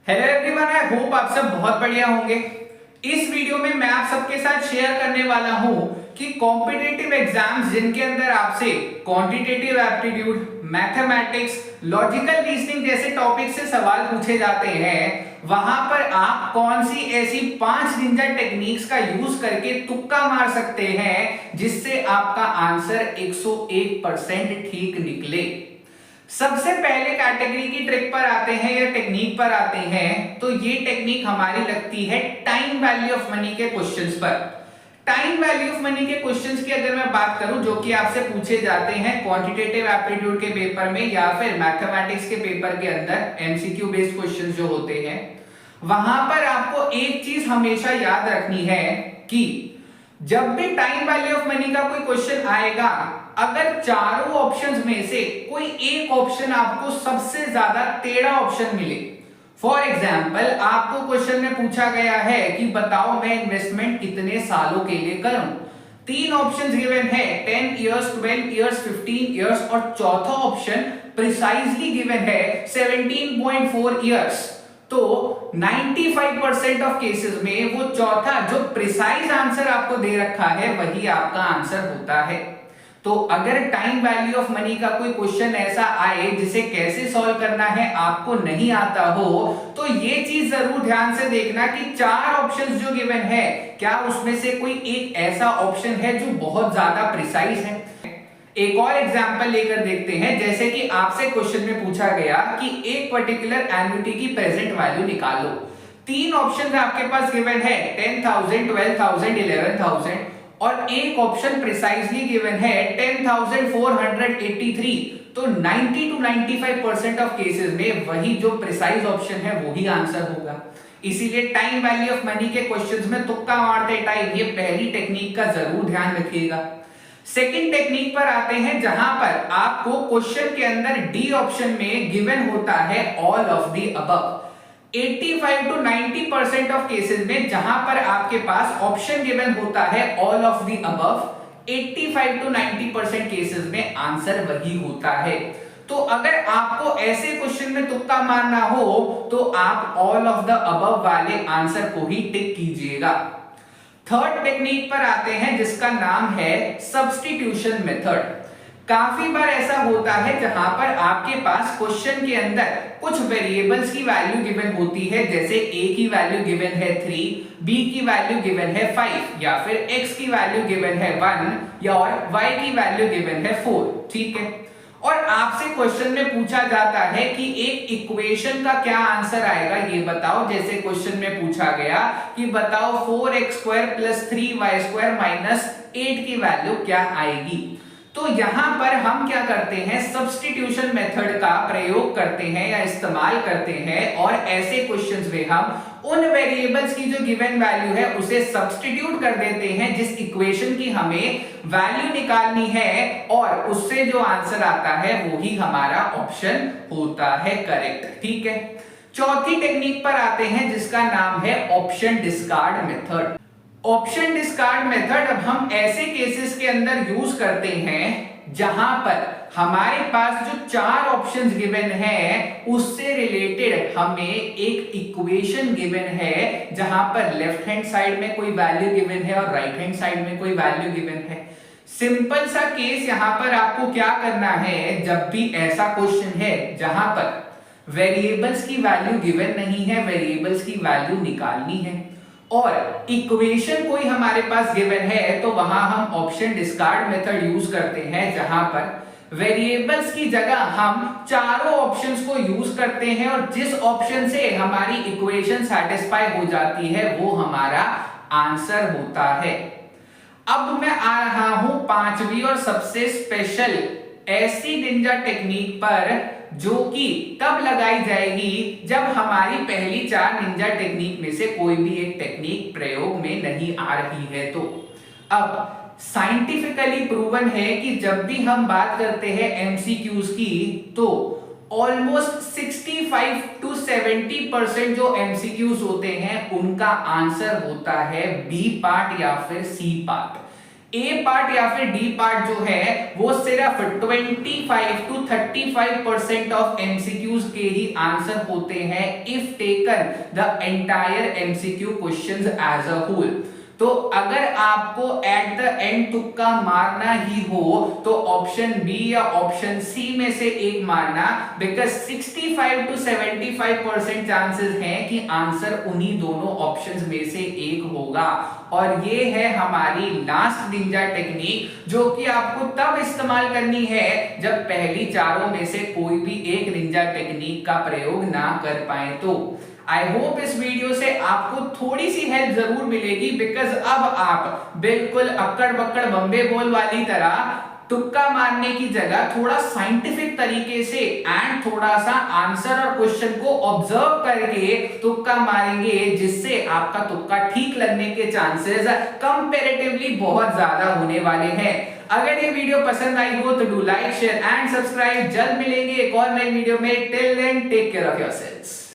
Hello everyone, I hope आप सब बहुत बढ़िया होंगे। इस वीडियो में मैं आप सबके साथ शेयर करने वाला हूं कि कॉम्पिटिटिव एग्जाम्स जिनके अंदर आपसे quantitative aptitude, mathematics, logical reasoning जैसे टॉपिक से सवाल पूछे जाते हैं, वहां पर आप कौन सी ऐसी 5 निंजा टेक्निक्स का यूज करके तुक्का मार सकते हैं जिससे आपका आंसर 101% ठीक निकले। सबसे पहले कैटेगरी की ट्रिक पर आते हैं या टेक्निक पर आते हैं, तो ये टेक्निक हमारी लगती है टाइम वैल्यू ऑफ मनी के क्वेश्चंस पर। टाइम वैल्यू ऑफ मनी के क्वेश्चंस की अगर मैं बात करूं जो कि आपसे पूछे जाते हैं क्वांटिटेटिव एप्टीट्यूड के पेपर में या फिर मैथमेटिक्स के पेपर के अंदर, एमसीक्यू बेस्ड क्वेश्चंस जो होते हैं, वहां पर आपको एक चीज हमेशा याद रखनी है कि जब भी टाइम वैल्यू ऑफ मनी का कोई क्वेश्चन आएगा, अगर चारों ऑप्शंस में से कोई एक ऑप्शन आपको सबसे ज्यादा टेढ़ा ऑप्शन मिले, फॉर एग्जाम्पल आपको क्वेश्चन में पूछा गया है कि बताओ मैं इन्वेस्टमेंट कितने सालों के लिए करूं, 3 ऑप्शंस गिवन है 10 इयर्स, 12 इयर्स, 15 इयर्स और चौथा ऑप्शन प्रिसाइजली गिवन है 17.4 इयर्स। तो 95% ऑफ केसेस में वो चौथा जो प्रिसाइज आंसर आपको दे रखा है वही आपका आंसर होता है। तो अगर टाइम वैल्यू ऑफ मनी का कोई क्वेश्चन ऐसा आए जिसे कैसे सॉल्व करना है आपको नहीं आता हो, तो ये चीज जरूर ध्यान से देखना कि 4 ऑप्शंस जो गिवन है, क्या उसमें से कोई एक ऐसा ऑप्शन है जो बहुत ज्यादा प्रिसाइज है। एक और एग्जांपल लेकर देखते हैं। जैसे कि आपसे क्वेश्चन में पूछा गया कि एक पर्टिकुलर एन्युटी की प्रेजेंट वैल्यू निकालो। 3 ऑप्शन आपके पास गिवन है 10,000, 12,000, 11,000 और एक ऑप्शन प्रिसाइजली गिवन है 10,483। तो 90 to 95% ऑफ केसेस में वही जो प्रिसाइज ऑप्शन है वही आंसर होगा। इसीलिए टाइम वैल्यू ऑफ मनी के क्वेश्चंस में तुक्का मारते टाइम ये पहली टेक्निक का जरूर ध्यान रखिएगा। सेकंड टेक्निक पर आते हैं जहां पर आपको क्वेश्चन के अंदर डी ऑप्शन में गिवन होता है all of the above. 85 to 90% of cases में जहां पर आपके पास ऑप्शन गिवन होता है all of the above, 85 to 90% cases में आंसर वही होता है। तो अगर आपको ऐसे क्वेश्चन में तुक्का मारना हो तो आप ऑल ऑफ द अबव वाले आंसर को ही टिक कीजिएगा। थर्ड टेक्निक पर आते हैं जिसका नाम है सब्स्टिट्यूशन मेथड। काफी बार ऐसा होता है जहां पर आपके पास क्वेश्चन के अंदर कुछ वेरिएबल्स की वैल्यू गिवन होती है, जैसे a की वैल्यू गिवन है 3, b की वैल्यू गिवन है 5 या फिर x की वैल्यू गिवन है 1 या और y की वैल्यू गिवन है 4। ठीक है, और आपसे क्वेश्चन में पूछा जाता है कि एक इक्वेशन का क्या आंसर आएगा ये बताओ। जैसे क्वेश्चन में पूछा गया कि बताओ 4x² + 3y² - 8 की वैल्यू क्या आएगी। तो यहां पर हम क्या करते हैं, सब्स्टिट्यूशन मेथड का प्रयोग करते हैं या इस्तेमाल करते हैं और ऐसे क्वेश्चंस में हम उन वेरिएबल्स की जो गिवन वैल्यू है उसे सब्स्टिट्यूट कर देते हैं जिस इक्वेशन की हमें वैल्यू निकालनी है, और उससे जो आंसर आता है वो ही हमारा ऑप्शन होता है करेक्ट। ठीक है, चौथी टेक्निक पर आते हैं जिसका नाम है option discard method. Option discard method अब हम ऐसे केसेस के अंदर यूज करते हैं जहां पर हमारे पास जो 4 ऑप्शंस गिवन है उससे रिलेटेड हमें एक इक्वेशन गिवन है, जहां पर लेफ्ट हैंड साइड में कोई वैल्यू गिवन है और राइट हैंड साइड में कोई वैल्यू गिवन है। सिंपल सा केस यहां पर आपको क्या करना है, जब भी ऐसा क्वेश्चन है जहां पर वेरिएबल्स की वैल्यू गिवन नहीं है, वेरिएबल्स की वैल्यू निकालनी है और इक्वेशन कोई हमारे पास गिवन है, तो वहां हम ऑप्शन डिस्कार्ड मेथड यूज करते हैं, जहां पर वेरिएबल्स की जगह हम चारों ऑप्शंस को यूज करते हैं और जिस ऑप्शन से हमारी इक्वेशन सैटिस्फाई हो जाती है वो हमारा आंसर होता है। अब मैं आ रहा हूं 5वीं और सबसे स्पेशल ऐसी निंजा टेक्निक पर जो कि तब लगाई जाएगी जब हमारी पहली 4 निंजा टेक्निक में से कोई भी एक टेक्निक प्रयोग में नहीं आ रही है। तो अब साइंटिफिकली प्रूवन है कि जब भी हम बात करते हैं एमसीक्यूज की, तो ऑलमोस्ट 65 to 70% जो एमसीक्यूज होते हैं उनका आंसर होता है बी पार्ट या फिर सी पार्ट। ए पार्ट या फिर डी पार्ट जो है वो सिर्फ 25 to 35% ऑफ एमसीक्यूज के ही आंसर होते हैं if taken the entire MCQ questions as a whole. तो अगर आपको एट द एंड तुक्का मारना ही हो तो ऑप्शन बी या ऑप्शन सी में से एक मारना, बिकॉज 65 to 75% चांसेस हैं कि आंसर उन्हीं दोनों ऑप्शंस में से एक होगा। और ये है हमारी लास्ट निंजा टेक्निक, जो कि आपको तब इस्तेमाल करनी है जब पहली चारों में से कोई भी एक निंजा टेक्निक का प्रयोग ना कर पाए। तो आई होप इस वीडियो से आपको थोड़ी सी हेल्प जरूर मिलेगी, बिकॉज अब आप बिल्कुल अक्कड़ बक्कड़ बम्बे बोल वाली तरह तुक्का मारने की जगह थोड़ा साइंटिफिक तरीके से एंड थोड़ा सा आंसर और क्वेश्चन को ऑब्जर्व करके तुक्का मारेंगे, जिससे आपका तुक्का ठीक लगने के चांसेस कंपैरेटिवली बहुत ज्यादा होने वाले हैं। अगर ये वीडियो पसंद आई हो तो do like share and subscribe. जल्द मिलेंगे एक और नई वीडियो में। Till then take care of yourselves.